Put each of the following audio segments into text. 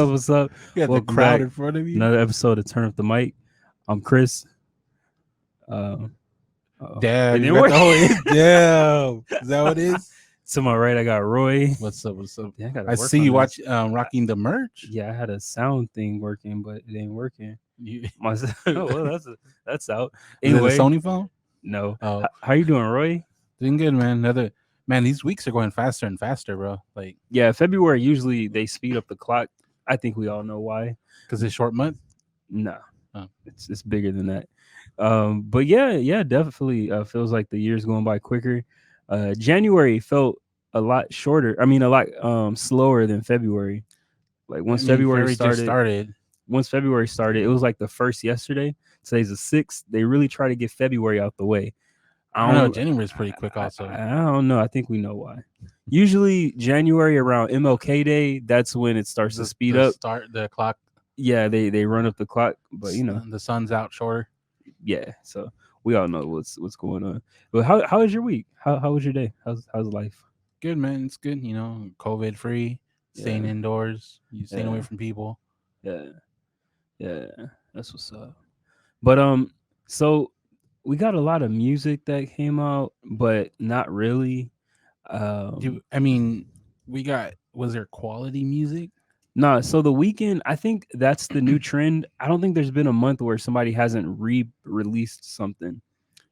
up? What's up? You got the Welcome crowd back. in front of you. Another episode of Turn Up the Mic. I'm Chris. It Damn, you didn't got work. the whole. Damn, is that what it is? To my right, I got Roy. What's up? What's up? Yeah, I gotta I work see on you this. rocking the merch. Yeah, I had a sound thing working, but it ain't working. You, My, oh, well, that's out. is it a Anyway, Sony phone? no. Oh, How you doing, Roy? doing good, man. These weeks are going faster and faster, bro. Like, Yeah, February usually they speed up the clock. I think we all know why. because it's short month. No, Oh. it's bigger than that. But yeah, definitely feels like the year's going by quicker. January felt a lot shorter. I mean, a lot slower than February. Like once February just started. once February started, it was like the first yesterday. Today's the 6th. They really try to get February out the way. I don't know. January's pretty quick, also. I don't know. I think we know why. Usually January around MLK Day, that's when it starts to speed up. Start the clock. Yeah, they run up the clock, but you know, the sun's out shorter. yeah. So we all know what's going on. But how was your week? How was your day? How's life? Good, man. It's good. COVID free, staying Yeah. indoors, you staying away Yeah. from people. Yeah, that's what's up. But so we got a lot of music that came out, but not really. Was there quality music? Nah, so the weekend, I think that's the new trend. I don't think there's been a month where somebody hasn't released something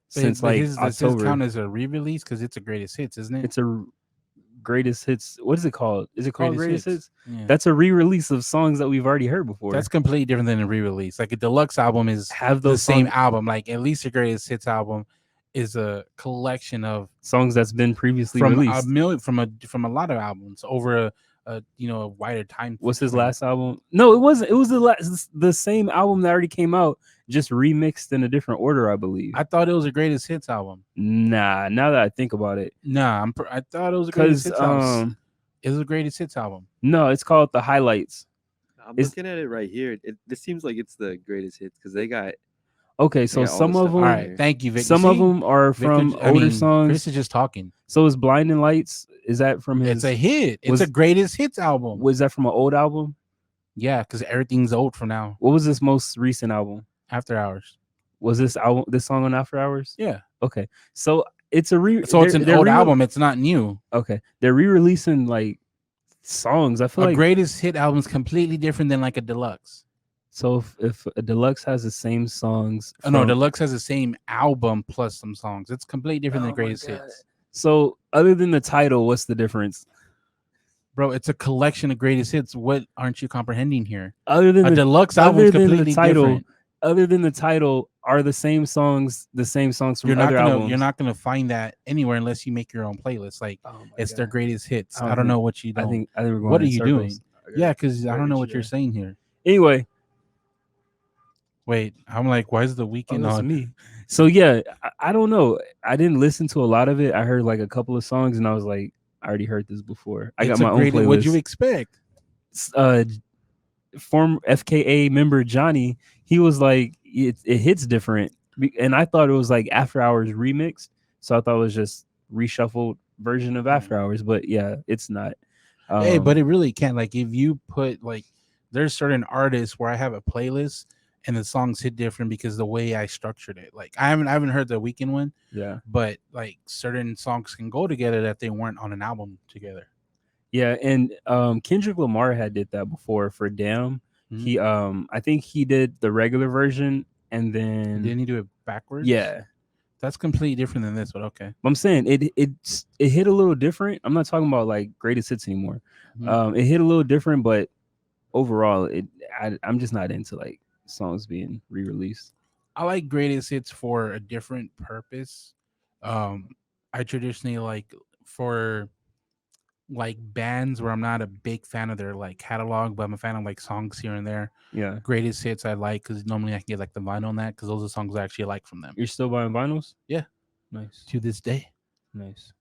since like does this October. count as a re-release? Because it's a greatest hits, isn't it? It's a greatest hits. What is it called? Is it called greatest hits? Yeah. That's a re-release of songs that we've already heard before. That's completely different than a re-release. Like a deluxe album is have the those same songs, album. Like at least the greatest hits album is a collection of songs that's been previously from released. a million from a lot of albums over a wider time. What's his last album? No, it wasn't. It was the same album that already came out, just remixed in a different order, I believe. I thought it was a greatest hits album. Nah, now that I think about it. Nah, I thought it was a greatest hits album. It was a greatest hits album. No, it's called The Highlights. I'm looking at it right here. This seems like it's the greatest hits because they got. Okay, so some of them. All right, thank you, Victor. Some of them are from older songs. Chris is just talking. So is Blinding Lights? Is that from his? It's a hit. It's a greatest hits album. Was that from an old album? Yeah, because everything's old from now. What was this most recent album? After Hours. Was this song on After Hours? Yeah. Okay, so it's a it's an old album. It's not new. Okay, they're re-releasing like songs. I feel like greatest hit album is completely different than like a deluxe. So if a deluxe has the same songs, no, deluxe has the same album plus some songs. It's completely different than greatest hits. So other than the title, what's the difference, bro? It's a collection of greatest hits. What aren't you comprehending here? Other than a deluxe album is completely different. Other than the title, are the same songs from other albums? You're not gonna find that anywhere unless you make your own playlist. Like it's their greatest hits. I don't know what you. I think we're going what are in you circles. doing? Yeah, because I don't know what you're saying here. Anyway. Wait, I'm like, why is the weekend on me? So yeah, I don't know. I didn't listen to a lot of it. I heard like a couple of songs, and I was like, I already heard this before. I got my own playlist. What'd you expect? Former FKA member Johnny, he was like, it hits different, and I thought it was like After Hours remixed. So I thought it was just reshuffled version of After Hours, but yeah, it's not. Hey, but it really can't. Like if you put like, there's certain artists where I have a playlist. And the songs hit different because the way I structured it. Like I haven't heard the Weeknd one. Yeah. But like certain songs can go together that they weren't on an album together. Yeah, and Kendrick Lamar had did that before for Damn. Mm-hmm. He I think he did the regular version and then didn't he do it backwards? Yeah. That's completely different than this, but okay. I'm saying it hit a little different. I'm not talking about like greatest hits anymore. Mm-hmm. It hit a little different, but overall I'm just not into like songs being re-released. I like greatest hits for a different purpose. I traditionally like for like bands where I'm not a big fan of their like catalog, but I'm a fan of like songs here and there. Yeah, greatest hits I like because normally I can get like the vinyl on that because those are songs I actually like from them. You're still buying vinyls? Yeah, nice. To this day, nice.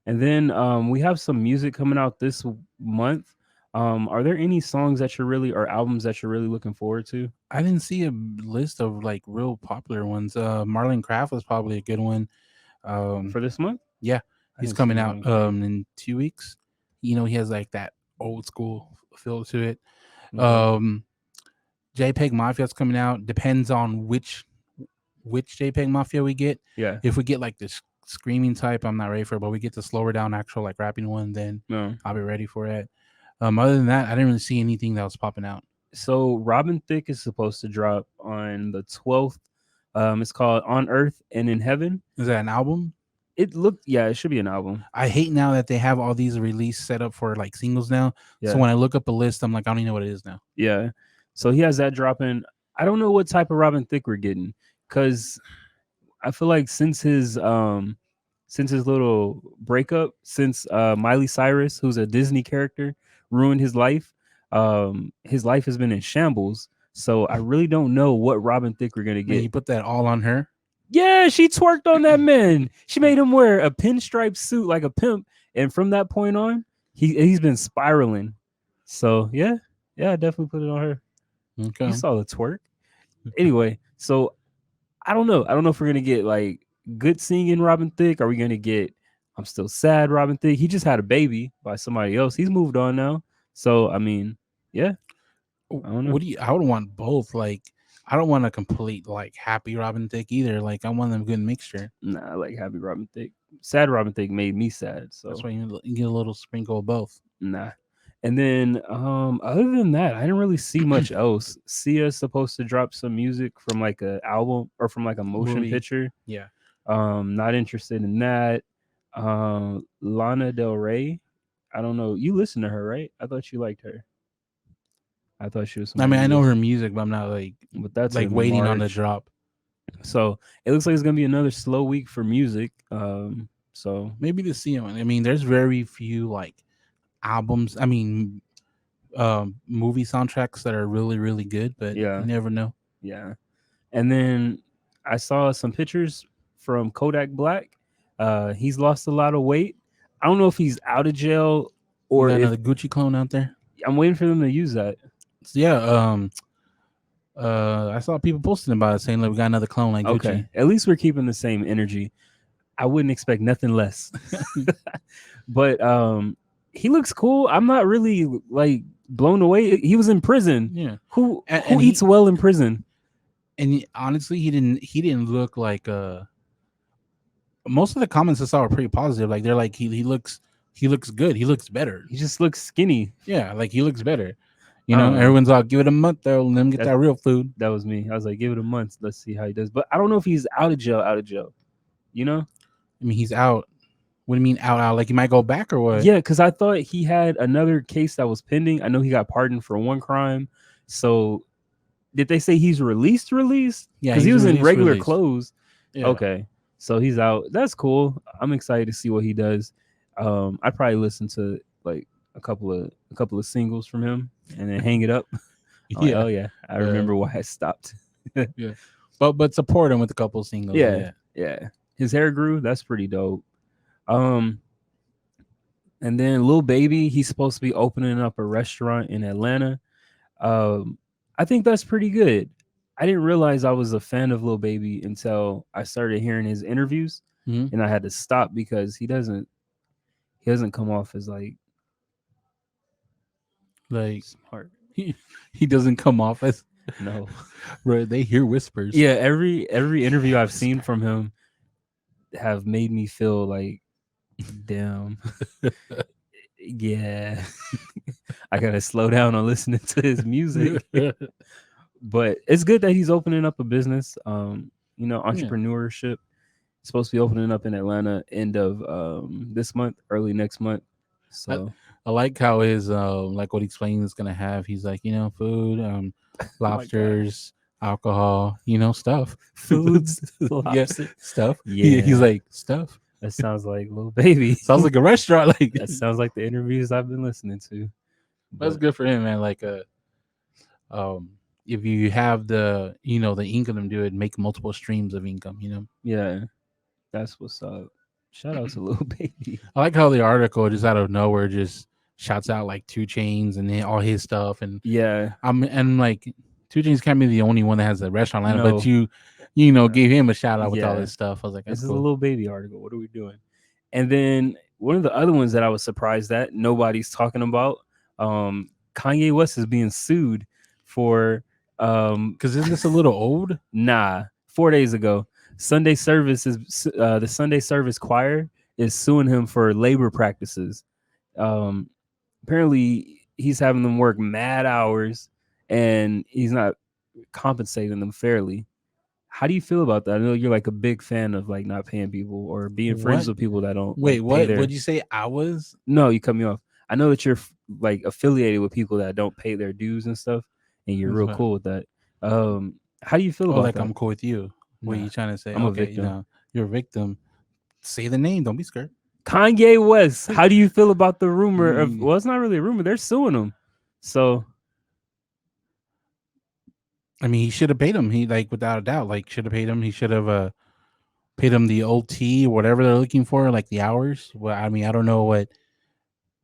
And then we have some music coming out this month. Are there any songs that you're really or albums that you're really looking forward to? I didn't see a list of like real popular ones. Marlon Craft was probably a good one. For this month? Yeah, he's coming out in 2 weeks. You know, he has like that old school feel to it. Okay. Um, JPEG Mafia's coming out. Depends on which JPEG Mafia we get. Yeah. If we get like this screaming type, I'm not ready for it. But we get the slower down actual like rapping one, then No. I'll be ready for it. Other than that, I didn't really see anything that was popping out. So Robin Thicke is supposed to drop on the 12th. It's called On Earth and in Heaven. Is that an album? It looked, yeah, it should be an album. I hate now that they have all these release set up for like singles now. Yeah. So when I look up a list, I'm like, I don't even know what it is now. Yeah. So he has that dropping. I don't know what type of Robin Thicke we're getting, because I feel like since his little breakup, since Miley Cyrus, who's a Disney character, ruined his life has been in shambles. So I really don't know what Robin Thicke we're gonna Man, you get. put that all on her. Yeah, she twerked on that man. She made him wear a pinstripe suit like a pimp, and from that point on, he's been spiraling. So yeah, I definitely put it on her. Okay. You saw the twerk. Anyway, so I don't know. I don't know if we're gonna get like good singing Robin Thicke. Are we gonna get I'm still sad Robin Thicke? He just had a baby by somebody else. He's moved on now. So I mean, yeah. I don't know. What do you? I would want both. Like, I don't want a complete like happy Robin Thicke either. Like, I want them good mixture. Nah, I like happy Robin Thicke. Sad Robin Thicke made me sad. So That's why you get a little sprinkle of both. nah. And then other than that, I didn't really see much else. Sia's supposed to drop some music from like a album or from like a motion Movie. picture. Yeah. Not interested in that. Lana Del Rey. I don't know. You listen to her, right? I thought you liked her. I thought she was. I mean, I know her, her music, but I'm not like that's in waiting on the March. drop. So it looks like it's gonna be another slow week for music. So Maybe the see one. I mean, there's very few like albums. I mean, movie soundtracks that are really really good, but Yeah. you never know. yeah. And then I saw some pictures from Kodak Black. He's lost a lot of weight. I don't know if he's out of jail Or or if another Gucci clone out there. I'm waiting for them to use that. So, yeah. I saw people posting about it saying like we got another clone like Okay. Gucci. At least we're keeping the same energy. I wouldn't expect nothing less. But he looks cool. I'm not really like blown away. He was in prison. Yeah. Who And eats well in prison? And honestly, he didn't look like most of the comments I saw were pretty positive. Like they're like he looks good. He looks better. He just looks skinny. Yeah, like he looks better. You know, everyone's all give it a month though, let him get that real food. That was me. I was like, give it a month. Let's see how he does. But I don't know if he's out of jail. You know? I mean, he's out. What do you mean out? Like he might go back or what? Yeah, because I thought he had another case that was pending. I know he got pardoned for one crime. So did they say he's released? Yeah, because he was in regular released. clothes. Yeah. Okay, so he's out. That's cool. I'm excited to see what he does. I'd probably listen to like a couple of singles from him and then hang it up. Like, oh yeah, I remember why I stopped. Yeah, but support him with a couple of singles. Yeah. His hair grew. That's pretty dope. And then Lil Baby, he's supposed to be opening up a restaurant in Atlanta. I think that's pretty good. I didn't realize I was a fan of Lil Baby until I started hearing his interviews, and I had to stop because he doesn't come off as like smart. He doesn't come off as No. Bro, they hear whispers. Yeah, every interview I've seen from him have made me feel like, damn. Yeah. I gotta slow down on listening to his music. But it's good that he's opening up a business. Entrepreneurship. It's supposed to be opening up in Atlanta end of this month, early next month. So I like how his like what he explained is gonna have. He's like, food, lobsters, alcohol, stuff. Foods, lobster. Stuff. Yeah. He's like stuff. That sounds like Lil Baby. Sounds like a restaurant. Like That sounds like the interviews I've been listening to. That's good for him, man. Like if you have the the income to do it, make multiple streams of income. Yeah, that's what's up. Shout out to Lil Baby. I like how the article just out of nowhere just shouts out like 2 Chainz and then all his stuff, and yeah, and like 2 Chainz can't be the only one that has a restaurant line, No. but you gave him a shout out with all this stuff. I was like, this that's is cool. a Lil Baby article. What are we doing? And then one of the other ones that I was surprised that nobody's talking about. Kanye West is being sued for Because isn't this a little old? nah. 4 days ago, Sunday service is the Sunday Service Choir is suing him for labor practices. Um, apparently, he's having them work mad hours, and he's not compensating them fairly. How do you feel about that? I know you're like a big fan of like not paying people or being friends What? with people that don't Wait, like pay what? their. What'd you say? I was? No, you cut me off. I know that you're like affiliated with people that don't pay their dues and stuff, and you're That's real what- cool with that. How do you feel Oh, about like that? I'm cool with you. What are Nah, you trying to say? I'm a Okay, victim. you're a victim. Say the name. Don't be scared. Kanye West. How do you feel about the rumor of? Mm, Well, it's not really a rumor. They're suing him. So I mean, he should have paid him. He like without a doubt, like should have paid him. He should have paid him the OT, whatever they're looking for, like the hours. Well, I mean, I don't know what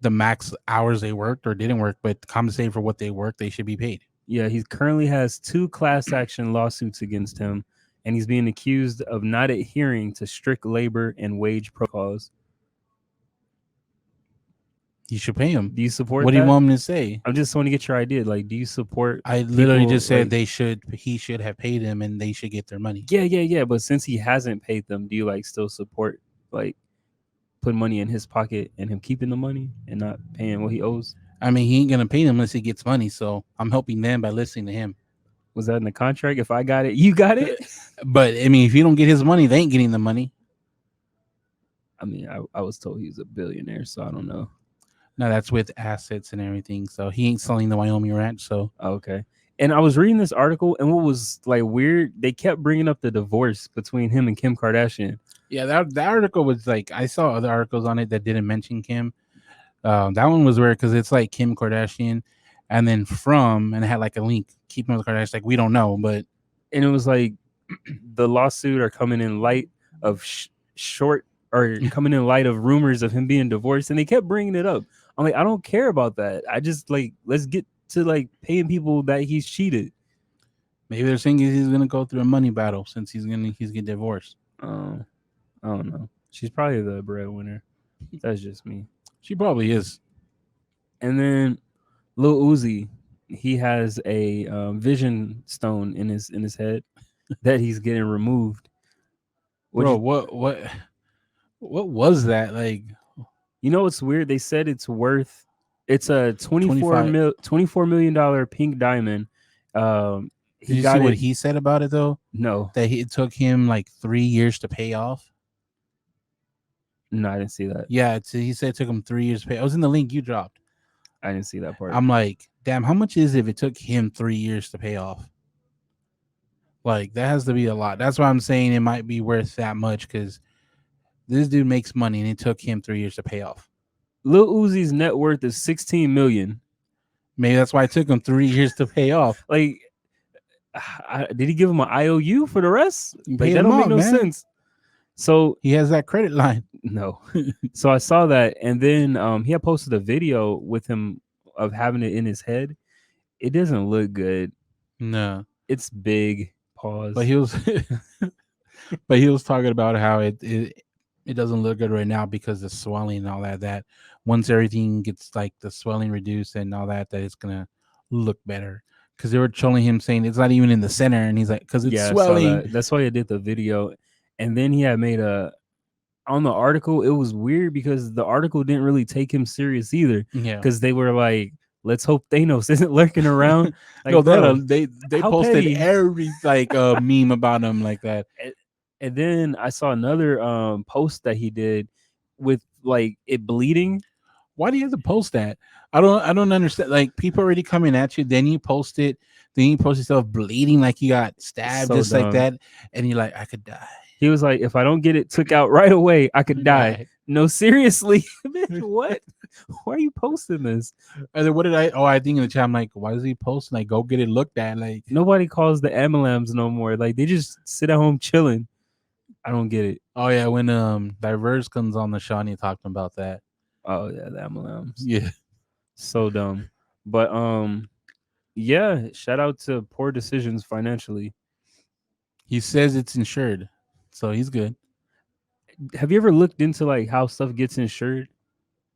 the max hours they worked or didn't work, but compensated for what they worked, they should be paid. yeah, he currently has 2 class action lawsuits against him, and he's being accused of not adhering to strict labor and wage protocols. You should pay him. Do you support What do you that? want me to say? I just want to get your idea. Like, do you support I literally people just said like? he should have paid him and they should get their money. Yeah. But since he hasn't paid them, do you like still support like putting money in his pocket and him keeping the money and not paying what he owes? I mean, he ain't gonna pay him unless he gets money. So I'm helping them by listening to him. Was that in the contract? If I got it, you got it. But I mean, if you don't get his money, they ain't getting the money. I mean, I was told he was a billionaire, so I don't know. No, that's with assets and everything. So he ain't selling the Wyoming ranch. So Okay. And I was reading this article, and what was like weird, they kept bringing up the divorce between him and Kim Kardashian. yeah, that article was like I saw other articles on it that didn't mention Kim. That one was weird because it's like Kim Kardashian, and then and it had like a link. Keeping with Kardashian, like we don't know, but And it was like the lawsuit are coming in light of short or coming in light of rumors of him being divorced, and they kept bringing it up. I'm like, I don't care about that. I just like let's get to like paying people that he's cheated. maybe they're saying he's gonna go through a money battle since he's get divorced. I don't know. She's probably the breadwinner. That's just me. She probably is. And then Lil Uzi, he has a vision stone in his head that he's getting removed. Bro, what was that? Like You know what's weird? They said it's a 25. $24 million pink diamond. Did He you got see what it. he said about it though? No, It took him like 3 years to pay off. no, I didn't see that. Yeah, he said it took him 3 years to pay. I was in the link you dropped. I didn't see that part. I'm like, damn, how much is it if it took him 3 years to pay off? Like that has to be a lot. That's why I'm saying it might be worth that much because this dude makes money and it took him 3 years to pay off. Lil Uzi's net worth is 16 million. Maybe that's why it took him 3 years to pay off. Like, did he give him an IOU for the rest? You Like paid that him don't make off, no man. sense. So He has that credit line. no. So I saw that, and then he had posted a video with him of having it in his head. It doesn't look good. No, It's big. Pause. but he was, but he was talking about how it doesn't look good right now because the swelling and all that. That once everything gets like the swelling reduced and all that, that it's gonna look better. Because they were showing him saying it's not even in the center, and he's like, because it's Yeah, I saw swelling. that. That's why I did the video, and then he had made on the article. It was weird because the article didn't really take him serious either. Yeah, Because they were like, "Let's hope Thanos isn't lurking around." Like, no, bro, they how posted petty. every like meme about him like that. And then I saw another post that he did with like it bleeding. Why do you have to post that? I don't understand. Like people already coming at you, then you post it, then you post yourself bleeding like you got stabbed So just like dumb. that, and you're like, I could die. He was like, "If I don't get it took out right away, I could die." Right. No, seriously, bitch, what? Why are you posting this? And then what did I? Oh, I think in the chat, I'm like, why is he posting? Like, go get it looked at. Like, Nobody calls the MLMs no more. Like they just sit at home chilling. I don't get it. oh yeah, when Diverse comes on the show, and he talked about that. Oh yeah, the MLMs. Yeah, So dumb. But yeah, shout out to poor decisions financially. he says it's insured, so he's good. Have you ever looked into like how stuff gets insured?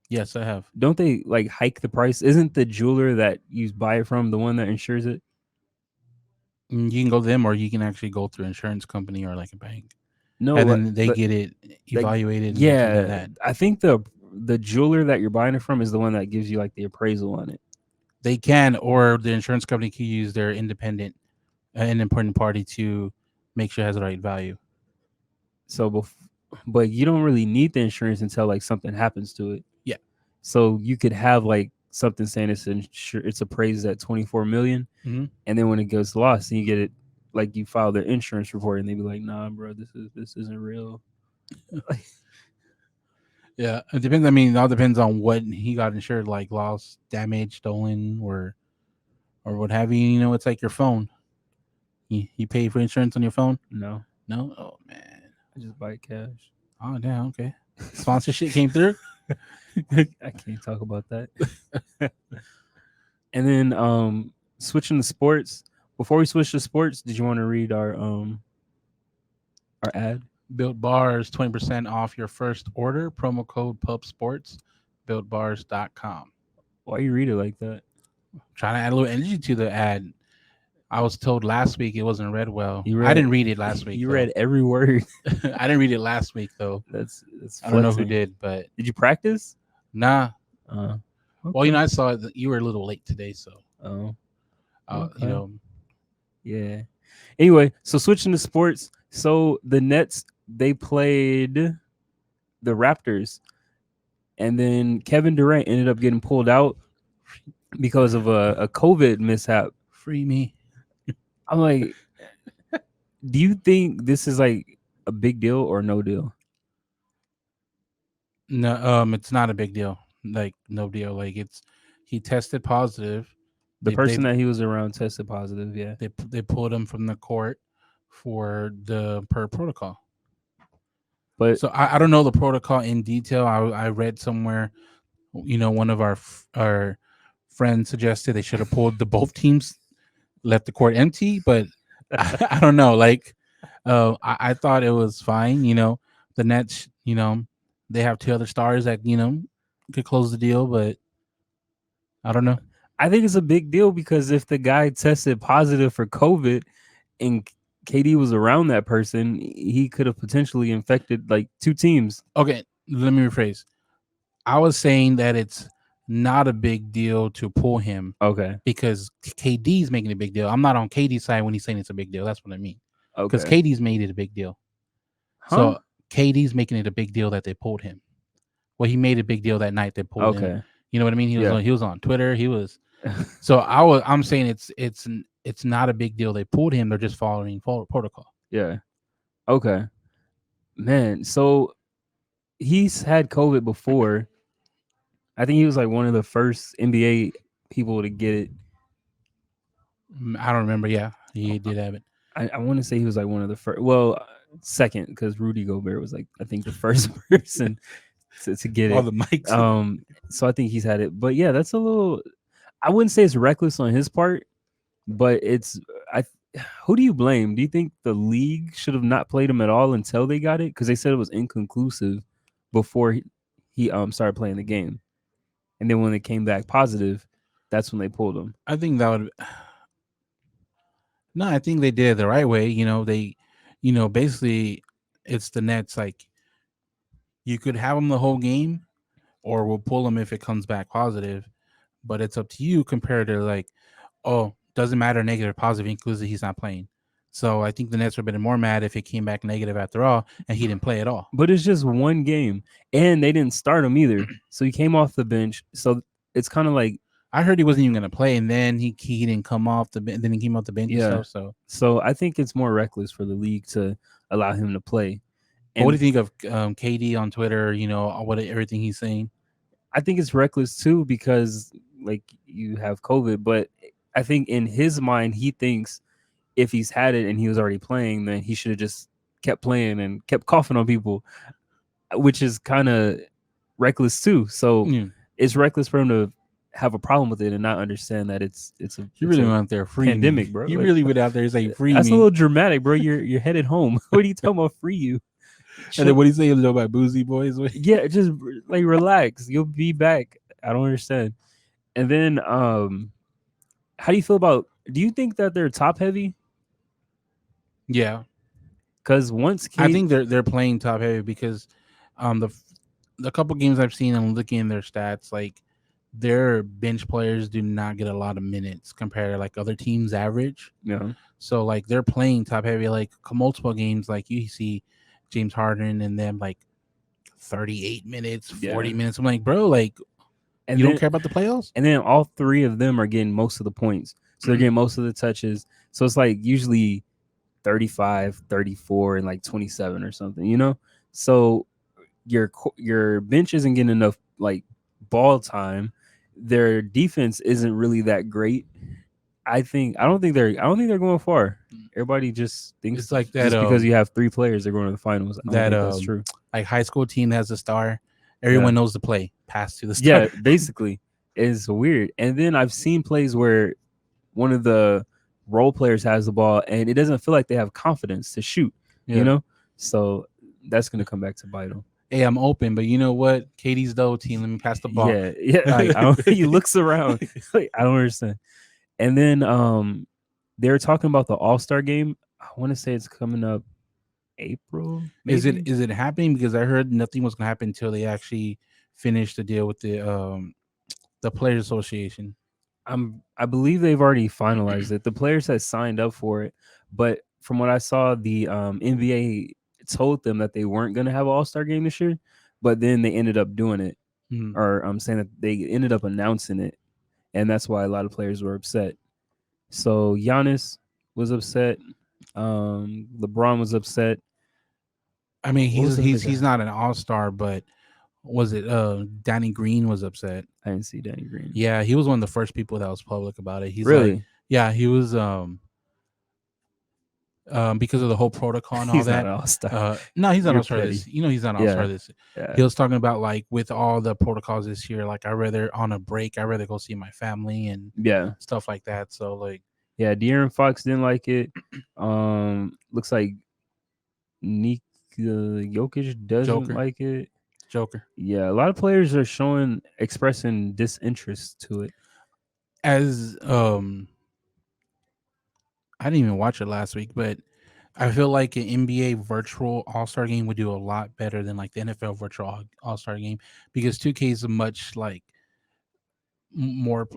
Yes, I have. Don't they like hike the price? Isn't the jeweler that you buy it from the one that insures it? You can go to them, or you can actually go through an insurance company or like a bank, No, and then they get it like evaluated and let you know yeah, that. I think the jeweler that you're buying it from is the one that gives you like the appraisal on it. They can, or the insurance company can use their independent, an important party to make sure it has the right value. So, but you don't really need the insurance until like something happens to it. Yeah. So you could have like something saying it's appraised at 24 million, Mm-hmm. and then when it goes lost, and you get it like you file their insurance report, and they be like, "Nah, bro, this isn't real." Yeah, it depends. I mean, it all depends on what he got insured, like lost, damage, stolen, or what have you. You know, it's like your phone. You pay for insurance on your phone? No, No. Oh man. I just buy cash. Oh damn. Okay. Sponsorship came through. I can't talk about that. And then switching to sports. Before we switch to sports, did you want to read our ad? Built Bars 20% off your first order. Promo code Pub Sports. BuiltBars.com. Why you read it like that? Trying to add a little energy to the ad. I was told last week it wasn't read well. You I didn't read it last week. You though. read every word. I didn't read it last week though. That's I don't know who flexing. did, but Did you practice? nah. Okay. Well, you know, I saw it. You were a little late today, so Oh, you okay. know. Yeah. Anyway, so switching to sports. So the Nets, they played the Raptors, and then Kevin Durant ended up getting pulled out because of a COVID mishap. Free me. I'm like, do you think this is like a big deal or no deal? No, it's not a big deal. Like no deal. Like he tested positive. The person that he was around tested positive. Yeah. They pulled him from the court for the per protocol. But So I don't know the protocol in detail. I read somewhere, you know, one of our friends suggested they should have pulled the both teams, left the court empty, but I don't know. Like, I thought it was fine. You know, the Nets, you know, they have two other stars that, you know, could close the deal, but I don't know. I think it's a big deal because if the guy tested positive for COVID and KD was around that person, he could have potentially infected like two teams. Okay, let me rephrase. I was saying that it's not a big deal to pull him Okay. because KD's making a big deal. I'm not on KD's side when he's saying it's a big deal. That's what I mean. Because Okay. KD's made it a big deal. Huh? So KD's making it a big deal that they pulled him. Well, he made a big deal that night they pulled him. Okay. You know what I mean? He was on Twitter. He was. So I'm saying it's not a big deal they pulled him. They're just following protocol. Yeah. Okay. Man, so he's had COVID before. I think he was like one of the first NBA people to get it. I don't remember. Yeah, he did have it. I want to say he was like one of the first. Well, second, because Rudy Gobert was like I think the first person to get All it. the mics. So I think he's had it. But yeah, that's a little. I wouldn't say it's reckless on his part, but it's. Who do you blame? Do you think the league should have not played him at all until they got it? Because they said it was inconclusive before he started playing the game, and then when it came back positive, that's when they pulled him. I think that would. No, I think they did it the right way. You know, basically, it's the Nets. Like, you could have him the whole game, or we'll pull him if it comes back positive. But it's up to you compared to like, oh, doesn't matter negative or positive, inclusive, he's not playing. So I think the Nets would have been more mad if it came back negative after all and he didn't play at all. But it's just one game, and they didn't start him either. So he came off the bench. So it's kind of like I heard he wasn't even going to play, and then he didn't come off the bench. Then he came off the bench and stuff. So I think it's more reckless for the league to allow him to play. And what do you think of KD on Twitter? You know, what everything he's saying. I think it's reckless too because like you have COVID, but I think in his mind he thinks if he's had it and he was already playing, then he should have just kept playing and kept coughing on people, which is kind of reckless too. So it's reckless for him to have a problem with it and not understand that it's you really went out there free pandemic, me. bro. You really went out there saying free that's me. a little dramatic, bro. You're headed home. What are you talking about? Free you? And then what do you say about Boozy Boys? Yeah, just like relax. You'll be back. I don't understand. And then, how do you feel about? Do you think that they're top heavy? Yeah, Because once I Kate, think they're playing top heavy because the couple games I've seen and looking at their stats, like their bench players do not get a lot of minutes compared to like other teams' average. you know, So like they're playing top heavy, like multiple games. Like you see James Harden and them like 38 minutes, 40 yeah, minutes. I'm like, bro, like and you don't then care about the playoffs? and then all three of them are getting most of the points, so they're getting most of the touches. So it's like usually 35, 34, and like 27 or something, you know. So your bench isn't getting enough like ball time. Their defense isn't really that great. I don't think they're going far. Everybody just thinks It's like that just because you have three players they're going to the finals. I don't that think that's true. like high school team has a star. Everyone knows the play. Pass to the star. Yeah, basically, it's weird. And then I've seen plays where one of the role players has the ball and it doesn't feel like they have confidence to shoot. Yeah. You know, so that's going to come back to bite them. Hey, I'm open, but you know what? Katie's the team. Let me pass the ball. Yeah. Like, I don't. He looks around. Like, I don't understand. And then they were talking about the All-Star game. I want to say it's coming up April. Maybe? Is it happening? Because I heard nothing was gonna happen until they actually finished the deal with the Players Association. I believe they've already finalized it. The players had signed up for it, but from what I saw, the NBA told them that they weren't going to have an All-Star game this year, but then they ended up doing it, or I'm saying that they ended up announcing it, and that's why a lot of players were upset. So Giannis was upset. LeBron was upset. I mean, What was the other he's guy? not an all-star, but was it Danny Green was upset? I didn't see Danny Green. Yeah, he was one of the first people that was public about it. He's like, Really? yeah, he was because of the whole protocol and all He's not that. an all-star. No, he's not You're all-star this. petty. You know, he's not Yeah. all-star this. Yeah. He was talking about like with all the protocols this year, like I rather on a break, I rather go see my family and Yeah. stuff like that. So like, Yeah, De'Aaron Fox didn't like it. Looks like Nik Jokic doesn't Joker. like it. Joker. Yeah, a lot of players are expressing disinterest to it. As I didn't even watch it last week, but I feel like an NBA virtual All-Star game would do a lot better than like the NFL virtual All-Star game because 2K is a much like more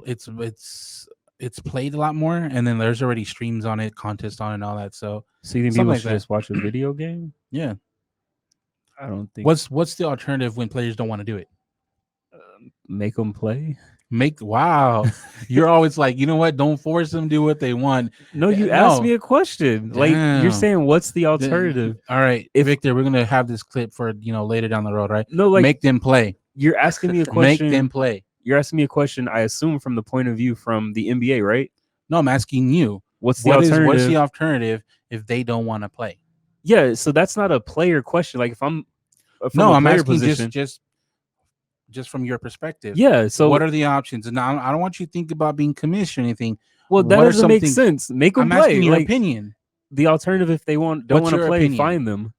it's played a lot more, and then there's already streams on it, contests on it, and all that. So So you think something people like should that. just watch a video game? Yeah. I don't think. What's the alternative when players don't want to do it? Make them play? Wow. You're always like, you know what? Don't force them to do what they want. No, you No. asked me a question. Like you're Damn. saying, what's the alternative? All right, If- Victor, we're gonna have this clip for later down the road, right? No, like Make them play. you're asking me a Make question. them play. You're asking me a question. I assume from the point of view from the NBA, right? No, I'm asking you. What's the What's alternative? the alternative if they don't want to play? Yeah, so that's not a player question. Like if I'm from No, a I'm player asking position, just from your perspective. yeah. So what are the options? And I don't want you to think about being commissioned or anything. well, that what are doesn't make something- sense. Make them I'm play. asking your Like opinion. the alternative, if they don't What's want to your play, opinion? find them.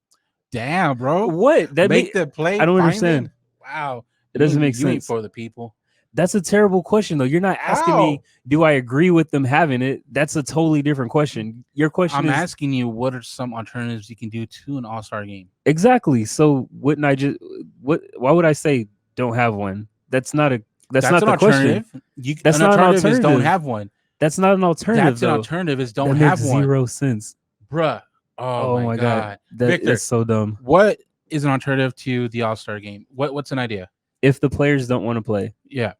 Damn, bro. What that Make them play. I don't find understand. them? Wow. It doesn't make You ain't sense. for the people. That's a terrible question, though. You're not asking me, How? do I agree with them having it? That's a totally different question. Your question I'm is asking you, what are some alternatives you can do to an All-Star game? exactly. So wouldn't I just why would I say don't have one? That's not That's not an the question. alternative. That's an not an alternative is don't alternative. have one. That's not an alternative. That's an though. alternative is That don't makes have one. zero sense. Bruh. Oh, my god. That Victor, is so dumb. what is an alternative to the All-Star game? What's an idea? If the players don't want to play, Yeah.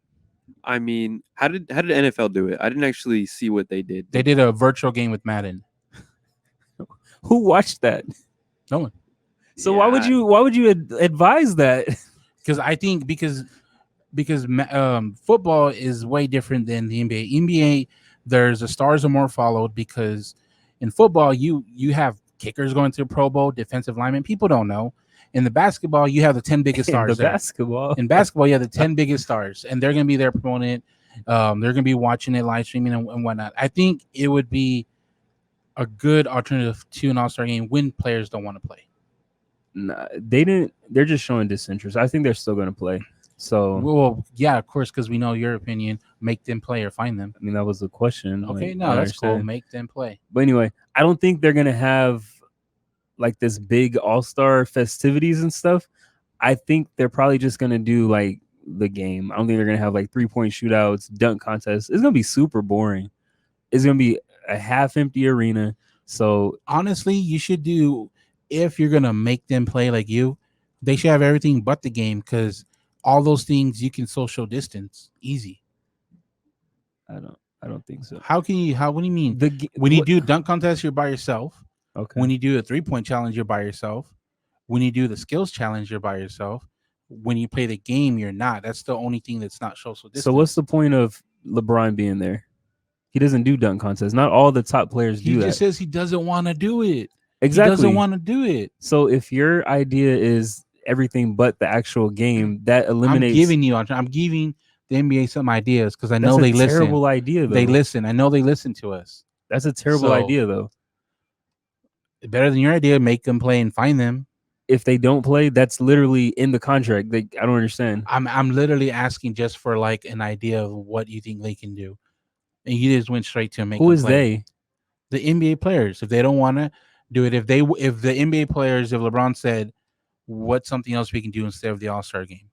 I mean, how did NFL do it? I didn't actually see what they did. They did a virtual game with Madden. who watched that? No one. So why would you advise that? Because I think because football is way different than the NBA. NBA, there's the stars are more followed because in football you have kickers going to Pro Bowl, defensive linemen. People don't know. In the basketball, you have the 10 biggest stars. In basketball, you have the 10 biggest stars, and they're going to be there promoting it. They're going to be watching it, live streaming, and whatnot. I think it would be a good alternative to an All-Star game when players don't want to play. Nah, they didn't. They're just showing disinterest. I think they're still going to play. So Well, yeah, of course, because we know your opinion. Make them play or find them. I mean, that was the question. Okay, Like, I no, that's cool. understand. Make them play. But anyway, I don't think they're going to have like this big all-star festivities and stuff. I think they're probably just going to do like the game. I don't think they're going to have like 3-point shootouts, dunk contests. It's going to be super boring. It's going to be a half empty arena. So Honestly, you should do if you're gonna make them play like you. They should have everything but the game because all those things you can social distance easy. I don't think so. How can you? How? What do you mean? The When you do dunk contest, you're by yourself. okay. When you do a 3-point challenge, you're by yourself. When you do the skills challenge, you're by yourself. When you play the game, you're not. That's the only thing that's not social distance. So what's the point of LeBron being there? He doesn't do dunk contests. Not all the top players He do just that. says he doesn't want to do it. Exactly. He doesn't want to do it. So if your idea is everything but the actual game, that eliminates. I'm giving the NBA some ideas because I That's know a they listen. terrible idea, though. They listen. I know they listen to us. That's a terrible So- idea, though. Better than your idea. Make them play and find them. If they don't play, that's literally in the contract. I don't understand. I'm literally asking just for like an idea of what you think they can do, and you just went straight to make. Who them is play. they? The NBA players. If they don't want to do it, if the NBA players, if LeBron said, "What's something else we can do instead of the All-Star game?"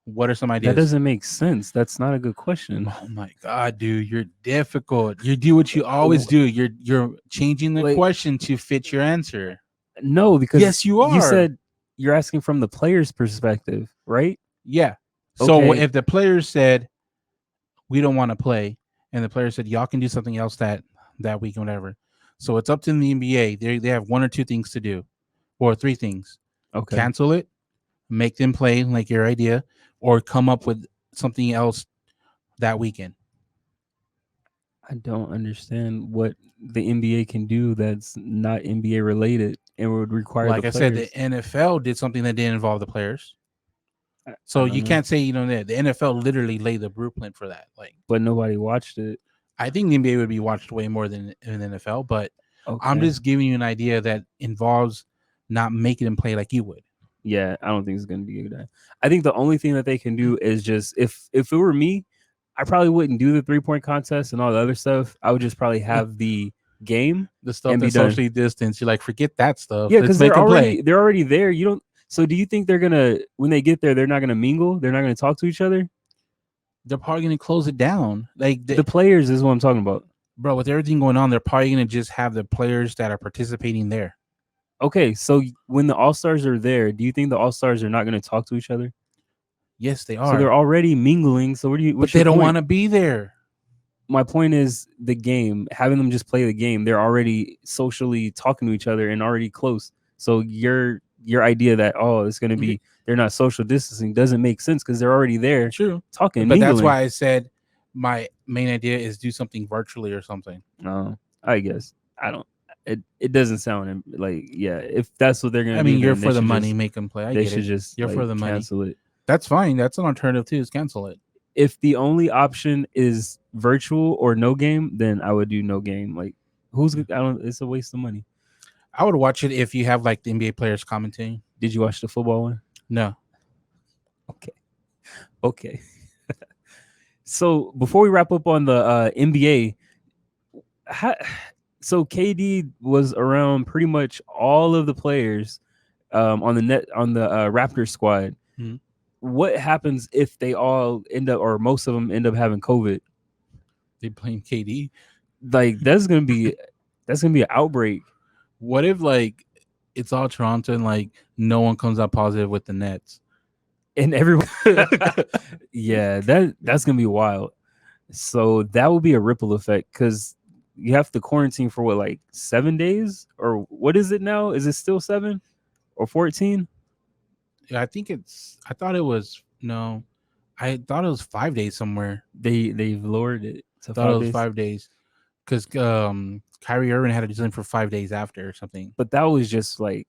What are some ideas? That doesn't make sense. That's not a good question. Oh my god, dude, you're difficult. You do what you always do. You're changing the Like- question to fit your answer. No, because Yes, you You are. said you're asking from the player's perspective, right? Yeah. So Okay. if the players said we don't want to play, and the players said y'all can do something else that week or whatever, so it's up to the NBA. They have 1 or 2 things to do, or 3 things. Okay. Cancel it, make them play like your idea, or come up with something else that weekend. I don't understand what the NBA can do that's not NBA related and would require Like the I said, players. the NFL did something that didn't involve the players. So I don't you know. can't say that the NFL literally laid the blueprint for that. Like But nobody watched it. I think the NBA would be watched way more than the NFL, but Okay. I'm just giving you an idea that involves not making them play like you would. Yeah, I don't think it's gonna be a good idea. I think the only thing that they can do is just if it were me, I probably wouldn't do the 3-point contest and all the other stuff. I would just probably have the game. The stuff And be that's done. socially distanced, you're like, forget that stuff. Yeah, Let's because make they're them play. already there. You don't. So do you think they're gonna when they get there, they're not gonna mingle? They're not gonna talk to each other? They're probably gonna close it down. Like The players is what I'm talking about. bro, with everything going on, they're probably gonna just have the players that are participating there. Okay, so when the All-Stars are there, do you think the All-Stars are not gonna talk to each other? Yes, they are. So they're already mingling. So what do you? but they don't want to be there. My point is the game, having them just play the game, they're already socially talking to each other and already close. So your idea that it's going to be they're not social distancing doesn't make sense because they're already there True. talking. But that's mingling. why I said my main idea is do something virtually or something. No, I guess I don't. It doesn't sound like if that's what they're gonna. I mean, do, you're then for they the should money, just- make them play. I They get should it. just You're for the money. cancel it. That's fine. That's an alternative too. Is cancel it. If the only option is virtual or no game, then I would do no game. Like who's? I don't. It's a waste of money. I would watch it if you have like the NBA players commenting. Did you watch the football one? No. Okay. So before we wrap up on the NBA, so KD was around pretty much all of the players on the Raptors squad. Mhm. What happens if they all end up, or most of them end up having COVID? They playing KD. Like that's gonna be an outbreak. What if like it's all Toronto and like no one comes out positive with the Nets? And everyone yeah, that's gonna be wild. So that will be a ripple effect because you have to quarantine for what, like 7 days, or what is it now? Is it still 7 or 14? Yeah, I think it's. I thought it was no. I thought it was 5 days somewhere. They've lowered it to I thought 5 it was days. 5 days because Kyrie Irving had to do something for 5 days after or something. But that was just like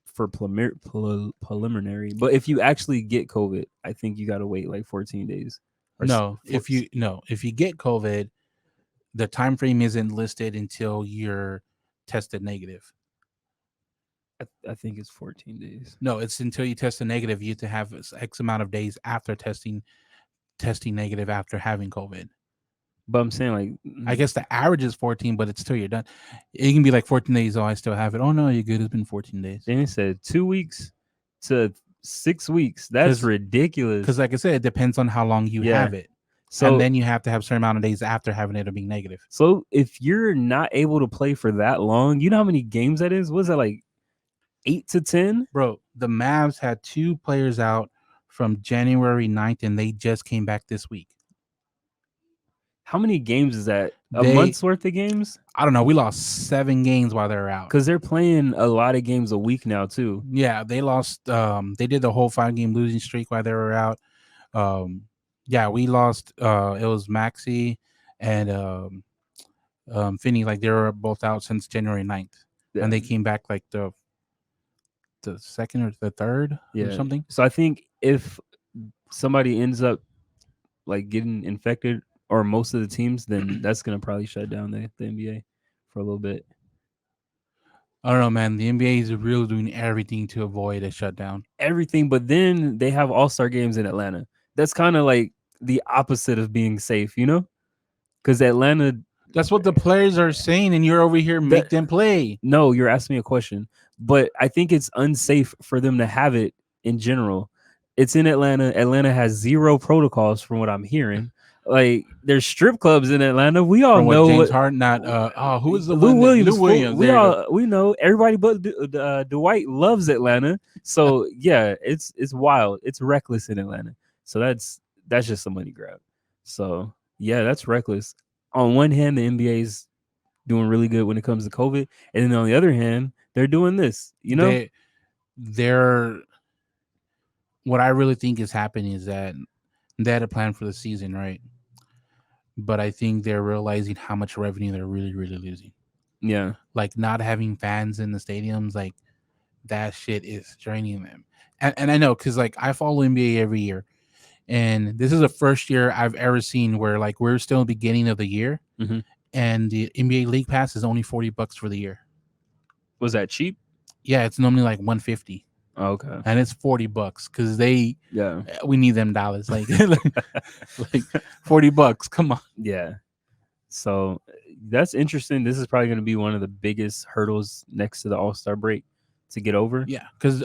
for preliminary. But if you actually get COVID, I think you got to wait like 14 days. Or If you get COVID, the time frame isn't listed until you're tested negative. I think it's 14 days. No, it's until you test a negative. You have to have X amount of days after testing negative after having COVID. But I'm saying like, I guess the average is 14, but it's till you're done. It can be like 14 days. Oh, I still have it. Oh no, you're good. It's been 14 days. then it said 2 weeks to 6 weeks. That's ridiculous. Because, like I said, it depends on how long you have it. So and then you have to have a certain amount of days after having it or being negative. So if you're not able to play for that long, you know how many games that is? What is that, like 8 to 10? Bro, the Mavs had 2 players out from January 9th, and they just came back this week. How many games is that? A month's worth of games? I don't know. We lost 7 games while they were out. Because they're playing a lot of games a week now, too. Yeah, they lost. They did the whole 5-game losing streak while they were out. Yeah, we lost. It was Maxi and Finney. Like, they were both out since January 9th. Yeah. And they came back like the second or the third or something. So I think if somebody ends up like getting infected, or most of the teams, then that's going to probably shut down the NBA for a little bit. I don't know, man. The NBA is really doing everything to avoid a shutdown. Everything, but then they have all-star games in Atlanta. That's kind of like the opposite of being safe, you know? Because Atlanta... That's what the players are saying, and you're over here make them play. No, you're asking me a question. But I think it's unsafe for them to have it in general. It's in Atlanta. Atlanta has 0 protocols from what I'm hearing. Like, there's strip clubs in Atlanta. We all know James Harden. Who is the Lou one Williams? Lou Williams. We know everybody, but Dwight loves Atlanta. So yeah, it's wild. It's reckless in Atlanta. So that's just a money grab. So yeah, that's reckless. On one hand, the NBA's doing really good when it comes to COVID, and then on the other hand, they're doing this. You know, they're. What I really think is happening is that they had a plan for the season, right? But I think they're realizing how much revenue they're really, really losing. Yeah. Like, not having fans in the stadiums, like, that shit is draining them. And I know, because, like, I follow NBA every year. And this is the first year I've ever seen where, like, we're still in the beginning of the year. Mm-hmm. And the NBA League Pass is only $40 for the year. Was that cheap? Yeah, it's normally like $150. Oh, okay. And it's $40 because we need them dollars. Like $40. Come on. Yeah. So that's interesting. This is probably going to be one of the biggest hurdles next to the All-Star break to get over. Yeah, because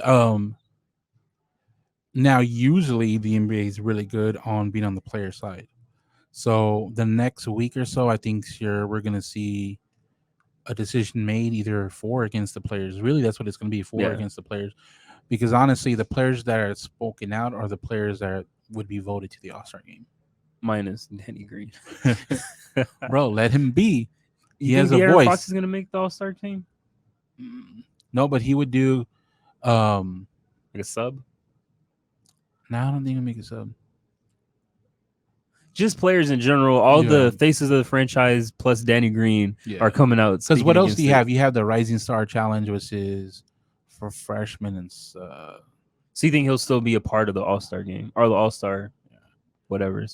now usually the NBA is really good on being on the player side. So the next week or so, I think we're going to see a decision made either for or against the players. Really, that's what it's going to be, for or against the players. Because honestly, the players that are spoken out are the players that would be voted to the All-Star game. Minus Danny Green. Bro, let him be. He has a voice. Fox is going to make the All-Star team? No, but he would do like a sub? No, I don't think he'll make a sub. Just players in general, all the faces of the franchise plus Danny Green are coming out. Because what else do you have? You have the Rising Star Challenge, which is for freshmen. And so you think he'll still be a part of the All-Star game or the All-Star whatever?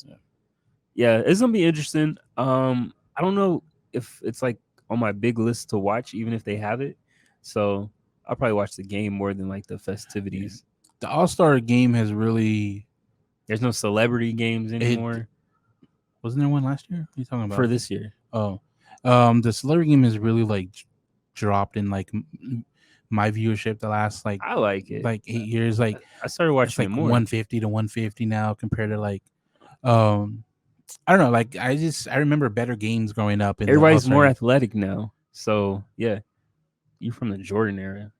Yeah, it's going to be interesting. I don't know if it's like on my big list to watch, even if they have it. So I'll probably watch the game more than like the festivities. The All-Star game has really... There's no celebrity games anymore. Wasn't there one last year? What are you talking about? For this year. Oh. The celebrity game has really like dropped in like my viewership the last like... I like it. Like 8 years. Like I started watching like it more. 150 to 150 now compared to like... I don't know. Like I remember better games growing up. Everybody's more athletic now. So yeah. You're from the Jordan era.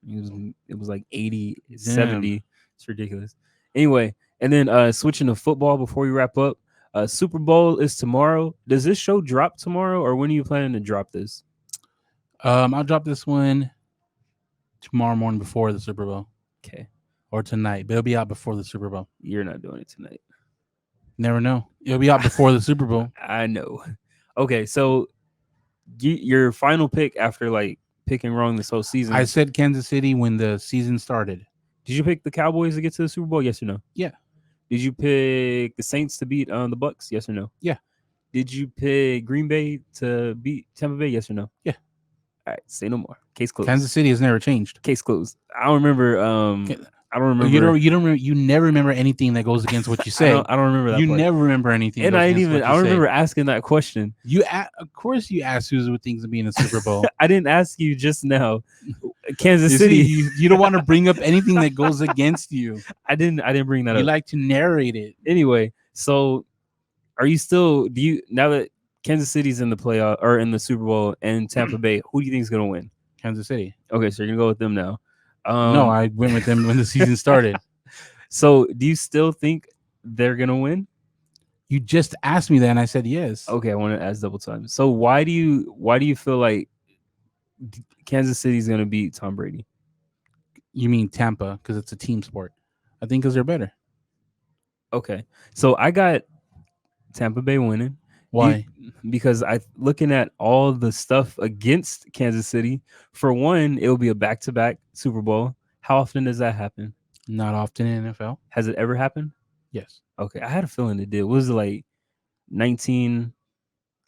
It was like 80, 70. It's ridiculous. Anyway, and then switching to football before we wrap up. Super Bowl is tomorrow. Does this show drop tomorrow, or when are you planning to drop this? I'll drop this one tomorrow morning before the Super Bowl. Okay. Or tonight, but it'll be out before the Super Bowl. You're not doing it tonight. Never know. It'll be out before the Super Bowl. I know. Okay, so your final pick after like picking wrong this whole season. I said Kansas City when the season started. Did you pick the Cowboys to get to the Super Bowl? Yes or no? Yeah. Did you pick the Saints to beat the Bucks? Yes or no? Yeah. Did you pick Green Bay to beat Tampa Bay? Yes or no? Yeah. All right, say no more. Case closed. Kansas City has never changed. Case closed. I don't remember. I don't remember. You never remember anything that goes against what you say. I don't remember that You part. never remember anything. And goes I didn't against even. what I you don't say. remember asking that question. Of course, you asked who's with things to be in the Super Bowl. I didn't ask you just now. Kansas You City. see, you don't want to bring up anything that goes against you. I didn't bring that You up. like to narrate it. Anyway, so are you still? Do you now that Kansas City's in the playoff or in the Super Bowl and Tampa Bay? Who do you think is gonna win? Kansas City. Okay, so you're gonna go with them now. No, I went with them when the season started. So do you still think they're gonna win? You just asked me that, and I said yes. Okay, I want to ask double time. So why do you feel like Kansas City's gonna beat Tom Brady? You mean Tampa because it's a team sport? I think because they're better. Okay, so I got Tampa Bay winning. Why? Because I looking at all the stuff against Kansas City. For one, it will be a back-to-back Super Bowl. How often does that happen? Not often in NFL. Has it ever happened? Yes. Okay, I had a feeling it did. Was it like 19?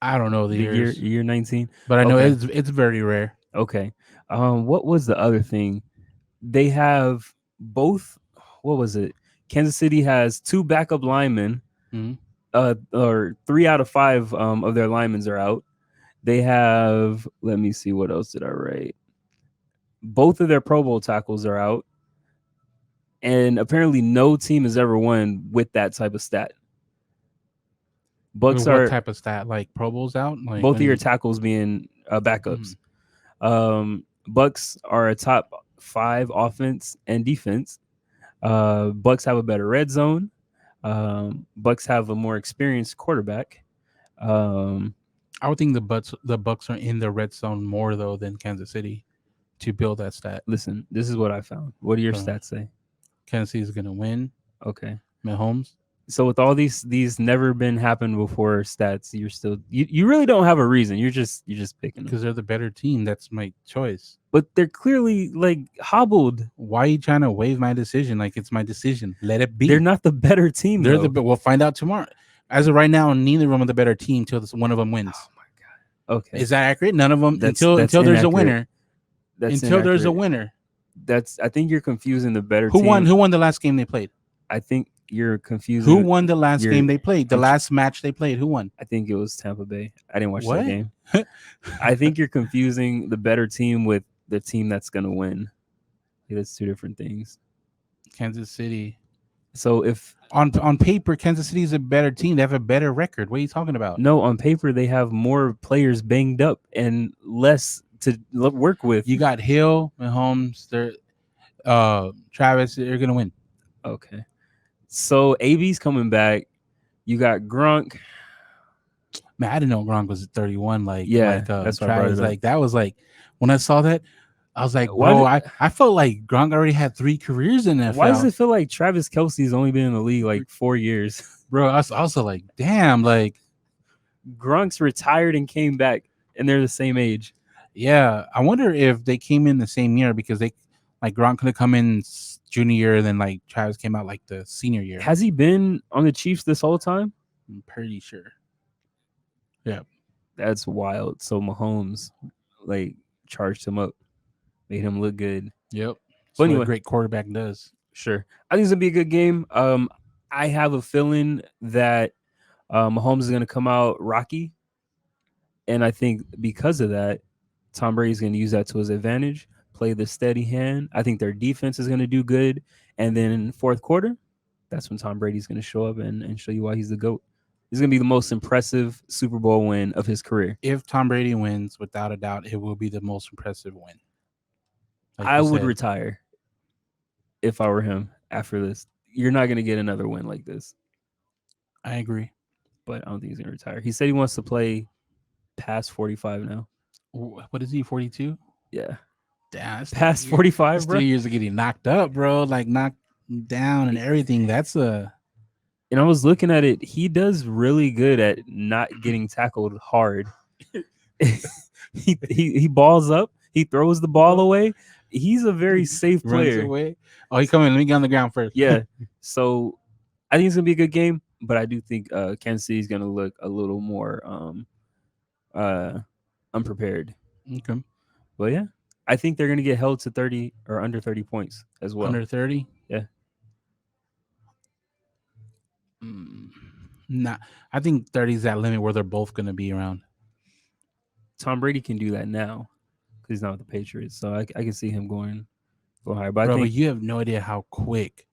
I don't know the years, year 19, but I know okay. it's very rare. Okay. What was the other thing? They have both. What was it? Kansas City has 2 backup linemen. Mhm. Or 3 out of 5 of their linemen are out. They have. Let me see. What else did I write? Both of their Pro Bowl tackles are out, and apparently no team has ever won with that type of stat. Bucks What are type of stat? Like Pro Bowls out? Like both of your tackles being backups. Bucks are a top 5 offense and defense. Bucks have a better red zone. Bucks have a more experienced quarterback. I would think the Bucks are in the red zone more though than Kansas City to build that stat. Listen, this is what I found. What do your stats say? Kansas City is gonna win. Okay. Mahomes. So with all these never been happened before stats, you're still you really don't have a reason. You're just picking them. Because they're the better team. That's my choice. But they're clearly like hobbled. Why are you trying to waive my decision? Like it's my decision. Let it be. They're not the better team. They're though. we'll find out tomorrow. As of right now, neither of them are the better team until one of them wins. Oh my god. Okay. Is that accurate? None of them until there's a winner. That's until there's a inaccurate. winner. I think you're confusing the better Who team. won? Who won the last game they played? I think you're confusing. Who won the last game they played? The last match they played. Who won? I think it was Tampa Bay. I didn't watch What? that game. I think you're confusing the better team with the team that's gonna win. That's 2 different things. Kansas City. So if on paper, Kansas City is a better team. They have a better record. What are you talking about? No, on paper they have more players banged up and less to work with. You got Hill, Mahomes, Travis. They're gonna win. Okay. So AB's coming back. You got Gronk. Man, I didn't know Gronk was 31. Like, yeah, that's why Travis. Like that was like when I saw that, I was like, Why whoa! I felt like Gronk already had 3 careers in NFL. Why does it feel like Travis Kelce's only been in the league like 4 years? Bro, I was also like, damn, like Gronk's retired and came back, and they're the same age. Yeah, I wonder if they came in the same year because they like Gronk could have come in junior year, then like Travis came out like the senior year. Has he been on the Chiefs this whole time? I'm pretty sure. Yeah, that's wild. So Mahomes like charged him up, made him look good. Yep. But anyway, what a great quarterback does. Sure, I think it's gonna be a good game. I have a feeling that Mahomes is gonna come out rocky, and I think because of that, Tom Brady's gonna use that to his advantage. Play the steady hand. I think their defense is gonna do good, and then in the fourth quarter, that's when Tom Brady's gonna show up and show you why he's the GOAT. He's gonna be the most impressive Super Bowl win of his career. If Tom Brady wins, without a doubt, it will be the most impressive win. Like I would retire if I were him after this. You're not gonna get another win like this. I agree, but I don't think he's gonna retire. He said he wants to play past 45 now. What is he? 42? Yeah. Damn, past 45, bro. 3 years of getting knocked up, bro. Like knocked down and everything. That's a. And I was looking at it. He does really good at not getting tackled hard. he balls up. He throws the ball away. He's a very safe player. Runs away. Oh, he's coming. Let me get on the ground first. Yeah. So I think it's gonna be a good game, but I do think Kansas City is gonna look a little more unprepared. Okay. But yeah, I think they're gonna get held to 30 or under 30 points as well. Under 30? Yeah. Nah, I think 30 is that limit where they're both going to be around. Tom Brady can do that now because he's not with the Patriots, so I can see him going higher. But Bro, I but think you have no idea how quick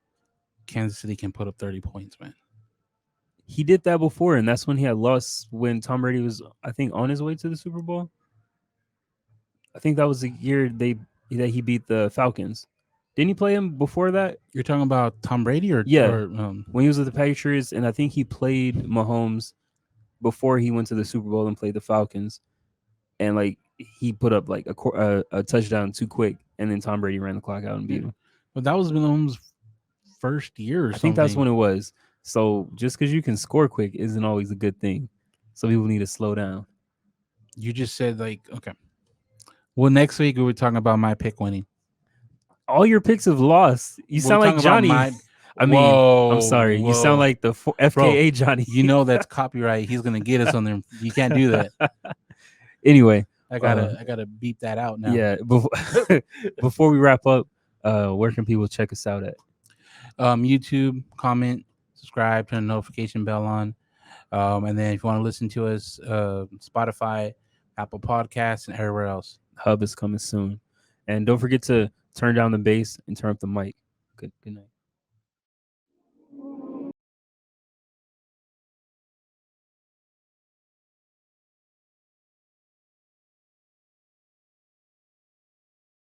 Kansas City can put up 30 points, man. he did that before, and that's when he had lost when Tom Brady was, I think, on his way to the Super Bowl. I think that was the year that he beat the Falcons. Didn't he play him before that? You're talking about Tom Brady or Yeah. or When he was with the Patriots, and I think he played Mahomes before he went to the Super Bowl and played the Falcons, and like he put up like a touchdown too quick, and then Tom Brady ran the clock out and beat him. But that was Mahomes' first year or I something. think that's when it was. So just because you can score quick isn't always a good thing. So people need to slow down. You just said like, okay. Well, next week we were talking about my pick winning. All your picks have lost. You sound like Johnny. I mean, I'm sorry. You sound like the FKA Bro, Johnny. You know that's copyright. He's gonna get us on there. You can't do that. Anyway, I gotta beep that out now. Yeah. Before we wrap up, where can people check us out at? YouTube, comment, subscribe, turn the notification bell on. And then if you want to listen to us, Spotify, Apple Podcasts, and everywhere else. Hub is coming soon. And don't forget to turn down the bass and turn up the mic. Good night.